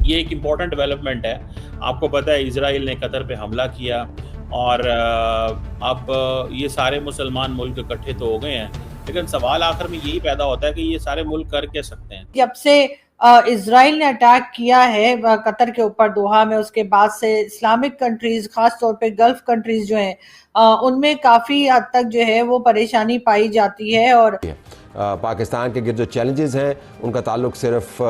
ये एक important development है। आपको पता है इज़राइल ने कतर पे हमला किया और अब ये सारे मुसलमान मुल्क इकट्ठे तो हो गए हैं, लेकिन सवाल आखिर में यही पैदा होता है कि ये सारे मुल्क कर क्या सकते हैं? जब से इजराइल ने अटैक किया है कतर के ऊपर दोहा में, उसके बाद से इस्लामिक कंट्रीज, खास तौर पे गल्फ कंट्रीज जो हैं, उनमें काफी हद तक जो है वो परेशानी पाई जाती है। और पाकिस्तान के गिर्द जो चैलेंजेस हैं उनका ताल्लुक सिर्फ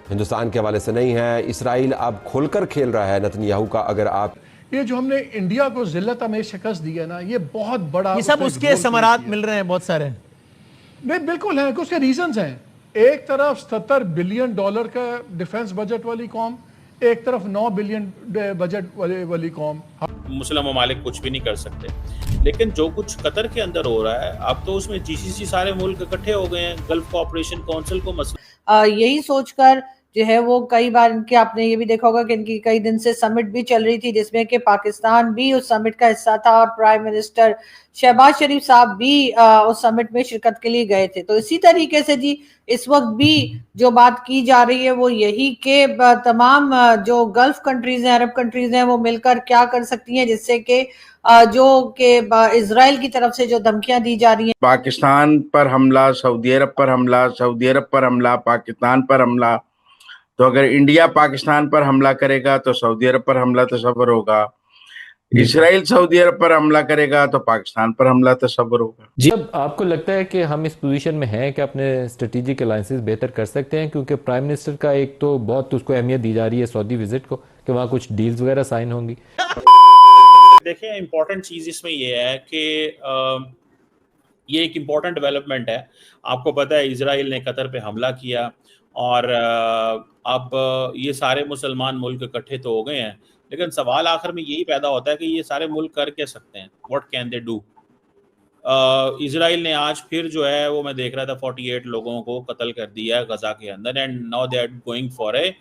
हिंदुस्तान के हवाले से नहीं है। इसराइल अब खुलकर खेल रहा है नेतन्याहू का। अगर आप ये जो हमने इंडिया को जिल्लत में शिकस्त दी है ना, ये बहुत बड़ा, ये सब उसके समरात मिल रहे हैं बहुत सारे। नहीं, बिल्कुल है, उसके रीजंस हैं। एक तरफ 77 बिलियन डॉलर का डिफेंस बजट वाली कौम, एक तरफ 9 बिलियन बजट वाली कौम। मुस्लिम ममालिक कुछ भी नहीं कर सकते, लेकिन जो कुछ कतर के अंदर हो रहा है अब तो उसमें जीसीसी सारे मुल्क इकट्ठे हो गए हैं, गल्फ कोऑपरेशन काउंसिल को मसला यही सोचकर जो है वो कई बार इनके, आपने ये भी देखा होगा कि इनकी कई दिन से समिट भी चल रही थी जिसमें कि पाकिस्तान भी उस समिट का हिस्सा था और प्राइम मिनिस्टर शहबाज शरीफ साहब भी उस समिट में शिरकत के लिए गए थे। तो इसी तरीके से जी इस वक्त भी जो बात की जा रही है वो यही कि तमाम जो गल्फ कंट्रीज हैं, अरब कंट्रीज हैं, वो मिलकर क्या कर सकती हैं जिससे कि जो कि इजराइल की तरफ से जो धमकियां दी जा रही हैं, पाकिस्तान पर हमला, सऊदी अरब पर हमला, सऊदी अरब पर हमला, पाकिस्तान पर हमला, तो अगर इंडिया पाकिस्तान पर हमला करेगा तो सऊदी अरब पर हमला तसव्वुर होगा। इसराइल सऊदी अरब पर हमला करेगा तो पाकिस्तान पर हमला तसव्वुर होगा। जी, अब आपको लगता है कि हम इस पोजीशन में हैं कि अपने स्ट्रेटेजिक अलायंसेस बेहतर कर सकते हैं? क्योंकि प्राइम मिनिस्टर का एक तो बहुत उसको अहमियत दी जा रही है सऊदी विजिट को कि वहाँ कुछ डील्स वगैरह साइन होंगी। देखिए, इम्पोर्टेंट चीज़ इसमें ये है कि ये एक इम्पॉर्टेंट डेवलपमेंट है। आपको पता है इज़राइल ने कतर पे हमला किया और अब ये सारे मुसलमान मुल्क इकट्ठे तो हो गए हैं, लेकिन सवाल आखिर में यही पैदा होता है कि ये सारे मुल्क कर क्या सकते हैं? What can they do? Israel ने आज फिर जो है वो मैं देख रहा था 48 लोगों को कत्ल कर दिया है गज़ा के अंदर, and now they are going for a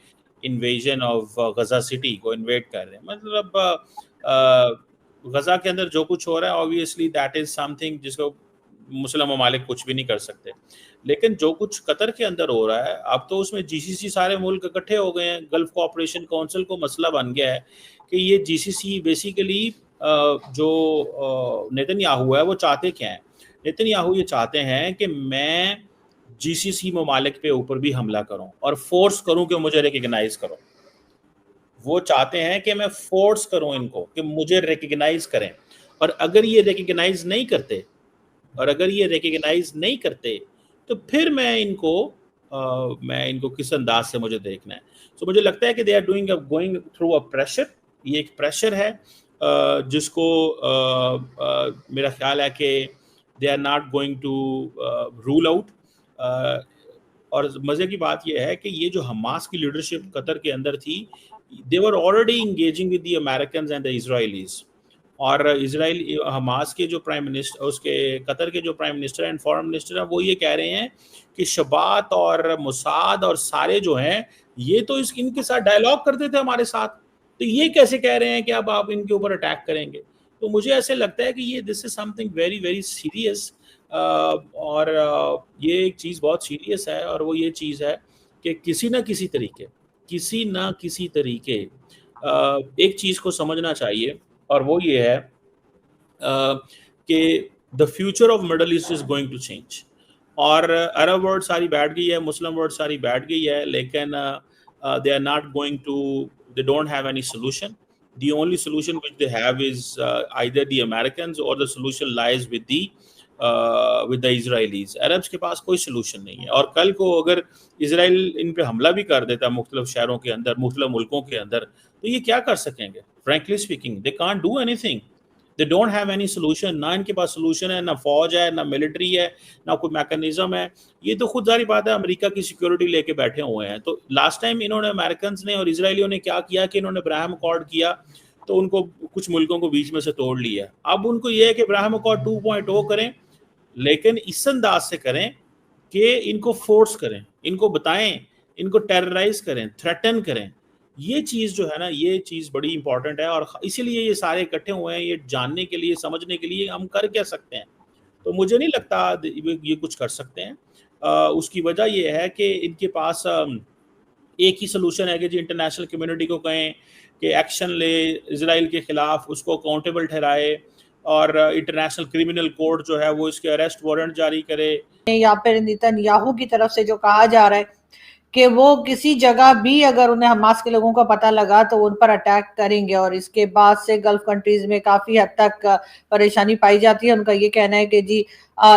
invasion of Gaza city को इन्वेड कर रहे हैं। मतलब गज़ा के अंदर जो कुछ हो रहा है ऑब्वियसली दैट इज़ समथिंग जिसको मुस्लिम ममालिक कुछ भी नहीं कर सकते, लेकिन जो कुछ कतर के अंदर हो रहा है अब तो उसमें जीसीसी सारे मुल्क इकट्ठे हो गए हैं, गल्फ कोऑपरेशन काउंसिल को मसला बन गया है कि ये जीसीसी बेसिकली जो नेतन्याहू है वो चाहते क्या हैं? नेतन्याहू ये चाहते हैं कि मैं जीसीसी ममालिक पे ऊपर भी हमला करूं और फोर्स करूं कि मुझे रिकग्नाइज करो। वो चाहते हैं कि मैं फोर्स करूं इनको कि मुझे रिकग्नाइज करें, और अगर ये रिकग्नाइज नहीं करते तो फिर मैं इनको किस अंदाज से मुझे देखना है। तो मुझे लगता है कि they are going through a pressure. ये एक प्रेशर है जिसको मेरा ख्याल है कि they are not going to rule out. और मज़े की बात यह है कि ये जो हमास की लीडरशिप कतर के अंदर थी, they were already engaging with the Americans and the Israelis. और इजराइल हमास के जो प्राइम मिनिस्टर, उसके कतर के जो prime minister and foreign minister हैं, वो ये कह रहे हैं कि शबात और मुसाद और सारे जो हैं ये तो इनके साथ डायलॉग करते थे हमारे साथ, तो ये कैसे कह रहे हैं कि अब आप इनके ऊपर अटैक करेंगे? तो मुझे ऐसे लगता है कि ये this is something very very serious. और ये एक चीज़ बहुत सीरियस है, और वो ये चीज़ है कि किसी ना किसी तरीके एक चीज़ को समझना चाहिए, और वो ये है कि the future of Middle East is going to change. और अरब वर्ल्ड सारी बैठ गई है, मुस्लिम वर्ल्ड सारी बैठ गई है, लेकिन they are not going to, they don't have any solution. The only solution which they have is either the Americans or the solution lies with the Israelis. Arabs के पास कोई सोल्यूशन नहीं है, और कल को अगर इसराइल इन पे हमला भी कर देता मुख्तलिफ शहरों के अंदर, मुख्तलिफ मुल्कों के अंदर, तो ये क्या कर सकेंगे? Frankly speaking they can't do anything, they don't have any solution. ना इनके पास सोल्यूशन है, ना फौज है, ना मिलिट्री है, ना कोई मैकेनिज्म है। ये तो खुद जारी बात है अमेरिका की सिक्योरिटी लेके बैठे हुए हैं। तो लास्ट टाइम इन्होंने अमेरिकन ने और इसराइलियों ने क्या किया कि इन्होंने अब्राहम अकॉर्ड किया, तो उनको कुछ मुल्कों को बीच में से तोड़ लिया। अब उनको ये है कि अब्राहम अकॉर्ड 2.0 करें, लेकिन इस अंदाज से करें कि इनको फोर्स करें, इनको बताएं, इनको टेरराइज करें, थ्रेटन करें। ये चीज़ जो है ना, ये चीज़ बड़ी इंपॉर्टेंट है, और इसीलिए ये सारे इकट्ठे हुए हैं, ये जानने के लिए, समझने के लिए हम कर क्या सकते हैं। तो मुझे नहीं लगता ये कुछ कर सकते हैं। उसकी वजह ये है कि इनके पास एक ही सोल्यूशन है कि जी इंटरनेशनल कम्युनिटी को कहें कि एक्शन ले इजराइल के खिलाफ, उसको अकाउंटेबल ठहराए और इंटरनेशनल क्रिमिनल कोर्ट जो है वो इसके अरेस्ट वारंट जारी करे। या फिर नेतन्याहू की तरफ से जो कहा जा रहा है कि वो किसी जगह भी अगर उन्हें हमास के लोगों का पता लगा तो उन पर अटैक करेंगे, और इसके बाद से गल्फ कंट्रीज में काफी हद तक परेशानी पाई जाती है। उनका ये कहना है कि जी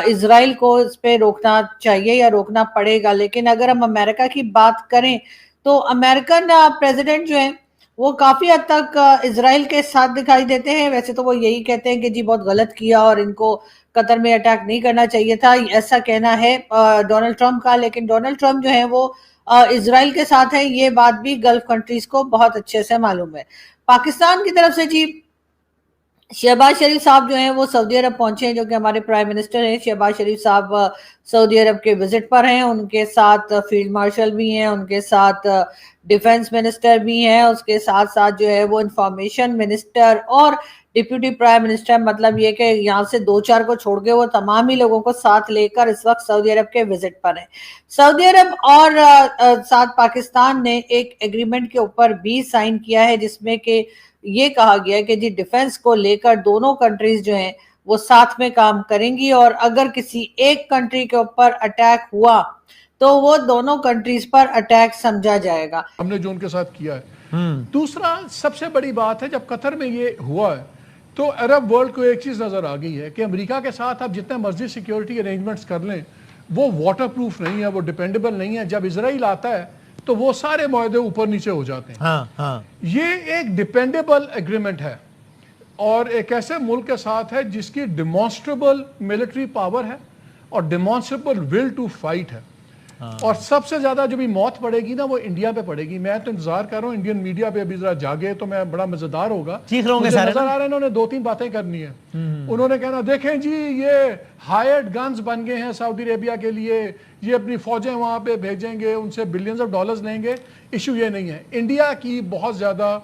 इजराइल को इस पे रोकना चाहिए या रोकना पड़ेगा। लेकिन अगर हम अमेरिका की बात करें तो अमेरिकन प्रेसिडेंट जो है वो काफी हद तक इजराइल के साथ दिखाई देते हैं। वैसे तो वो यही कहते हैं कि जी बहुत गलत किया और इनको कतर में अटैक नहीं करना चाहिए था, ऐसा कहना है डोनाल्ड ट्रंप का। लेकिन डोनाल्ड ट्रंप जो है वो इजराइल के साथ है, ये बात भी गल्फ कंट्रीज को बहुत अच्छे से मालूम है। पाकिस्तान की तरफ से जी शहबाज शरीफ साहब जो हैं वो सऊदी अरब पहुंचे हैं, जो कि हमारे प्राइम मिनिस्टर हैं। शहबाज शरीफ साहब सऊदी अरब के विजिट पर हैं, उनके साथ फील्ड मार्शल भी हैं, उनके साथ डिफेंस मिनिस्टर भी हैं, उसके साथ साथ जो है वो इंफॉर्मेशन मिनिस्टर और डिप्यूटी प्राइम मिनिस्टर, मतलब ये कि यहाँ से 2-4 को छोड़ के वो तमाम ही लोगों को साथ लेकर इस वक्त सऊदी अरब के विजिट पर हैं। सऊदी अरब और साथ पाकिस्तान ने एक एग्रीमेंट के ऊपर भी साइन किया है, जिसमें कि ये कहा गया है कि जी डिफेंस को लेकर दोनों कंट्रीज जो हैं वो साथ में काम करेंगी, और अगर किसी एक कंट्री के ऊपर अटैक हुआ तो वो दोनों कंट्रीज पर अटैक समझा जाएगा। हमने जो उनके साथ किया है। दूसरा सबसे बड़ी बात है, जब कतर में ये हुआ है तो अरब वर्ल्ड को एक चीज नजर आ गई है कि अमेरिका के साथ आप जितने मर्जी सिक्योरिटी अरेंजमेंट्स कर लें वो वाटर प्रूफ नहीं है, वो डिपेंडेबल नहीं है। जब इसराइल आता है तो वो सारे मुआहदे ऊपर नीचे हो जाते हैं। हाँ। ये एक डिपेंडेबल एग्रीमेंट है और एक ऐसे मुल्क के साथ है जिसकी डिमॉन्स्ट्रेबल मिलिट्री पावर है और डिमॉन्स्ट्रेबल विल टू फाइट है। और सबसे ज्यादा जो भी मौत पड़ेगी ना वो इंडिया पे पड़ेगी। मैं तो इंतजार कर रहा हूँ इंडियन मीडिया पे अभी जरा जागे तो मैं बड़ा मजेदार होगा। चीख रहे होंगे मुझे सारे नजर आ रहा है इन्होंने 2-3 बातें करनी है। उन्होंने कहना देखें जी ये हायर्ड गन्स बन गए हैं सऊदी अरेबिया के लिए, ये अपनी फौजें वहां पे भेजेंगे, उनसे बिलियंस ऑफ डॉलर्स लेंगे। इशू ये नहीं है, इंडिया की बहुत ज्यादा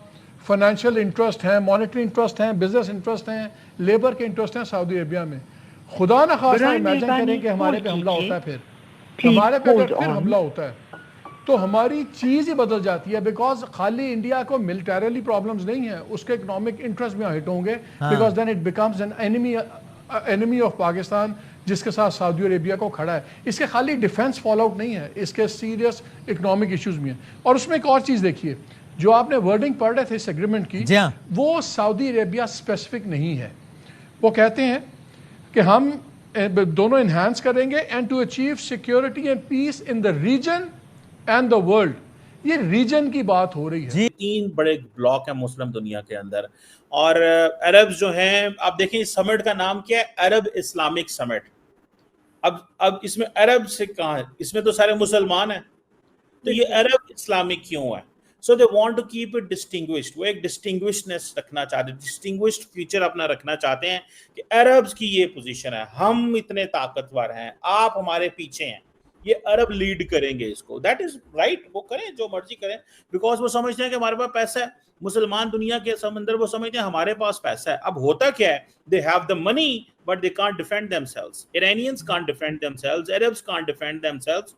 फाइनेंशियल इंटरेस्ट है, मॉनेटरी इंटरेस्ट है, बिजनेस इंटरेस्ट है, लेबर के इंटरेस्ट हैं सऊदी अरेबिया में। खुदा न खास्ता इमेजिन करें कि हमारे पे हमला होता है, फिर हमारे पे अगर फिर हमला होता है तो हमारी चीज ही बदल जाती है। बिकॉज खाली इंडिया को मिलिटरली प्रॉब्लम्स नहीं है, उसके इकोनॉमिक इंटरेस्ट भी हिट होंगे। Because then it becomes an enemy of Pakistan जिसके साथ सऊदी अरेबिया को खड़ा है। इसके खाली डिफेंस फॉल आउट नहीं है, इसके सीरियस इकोनॉमिक इश्यूज भी हैं। और उसमें एक और चीज देखिए, जो आपने वर्डिंग पढ़ रहे थे इस एग्रीमेंट की, वो सऊदी अरेबिया स्पेसिफिक नहीं है। वो कहते हैं कि हम दोनों एनहांस करेंगे and to achieve security and peace in the region and the world. ये रीजन की बात हो रही है। 3 बड़े ब्लॉक हैं मुस्लिम दुनिया के अंदर, और अरब जो हैं, आप देखें इस समिट का नाम क्या है, अरब इस्लामिक समिट। अब इसमें अरब से कहाँ है, इसमें तो सारे मुसलमान हैं, तो ये अरब इस्लामिक क्यों है? So they want to keep it distinguished. वो एक डिस्टिंग्विशनेस रखना चाहते हैं, डिस्टिंग्विश्ड फीचर अपना रखना चाहते हैं कि अरब्स की ये पोजीशन है, हम इतने ताकतवर हैं, आप हमारे पीछे हैं, ये अरब लीड करेंगे इसको। दैट इज राइट, वो करें जो मर्जी करें, बिकॉज वो समझते हैं कि हमारे पास पैसा है। मुसलमान दुनिया के समंदर वो समझते हैं हमारे पास पैसा है। अब होता क्या है, they have the money but they can't defend themselves. Iranians can't defend themselves, Arabs can't defend themselves.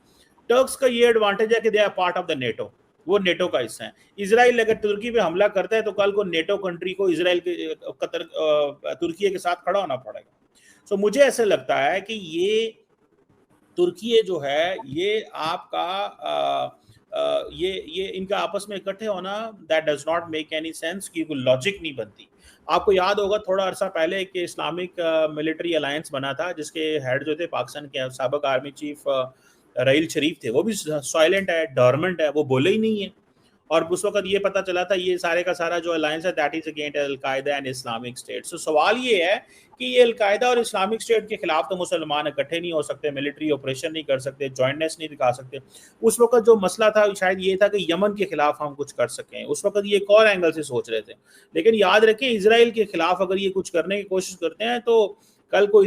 Turks का ये एडवांटेज है कि they are part of the NATO, वो नेटो का हिस्सा है। इजराइल अगर तुर्की पे हमला करता है तो कल को नेटो कंट्री को इजराइल के कतर तुर्की के साथ खड़ा होना पड़ेगा। सो मुझे ऐसे लगता है कि ये तुर्की जो है ये आपका ये इनका आपस में इकट्ठे होना that does not make any sense, की कोई लॉजिक नहीं बनती। आपको याद होगा थोड़ा अरसा पहले कि इस्लामिक मिलिट्री अलायंस बना था जिसके हेड जो थे पाकिस्तान के साबिक आर्मी चीफ रहील शरीफ थे, वो भी साइलेंट है, डॉर्मेंट है, वो बोले ही नहीं है। और उस वक्त ये पता चला था ये सारे का सारा जो अलायंस है that is against al Qaeda and Islamic State. So सवाल ये है कि ये अल-कायदा और इस्लामिक स्टेट के खिलाफ तो मुसलमान इकट्ठे नहीं हो सकते, मिलिट्री ऑपरेशन नहीं कर सकते, जॉइंटनेस नहीं दिखा सकते। उस वक्त जो मसला था शायद ये था कि यमन के खिलाफ हम कुछ कर सकें, उस वक्त ये एक और एंगल से सोच रहे थे। लेकिन याद रखें इजराइल के खिलाफ अगर ये कुछ करने की कोशिश करते हैं तो कल को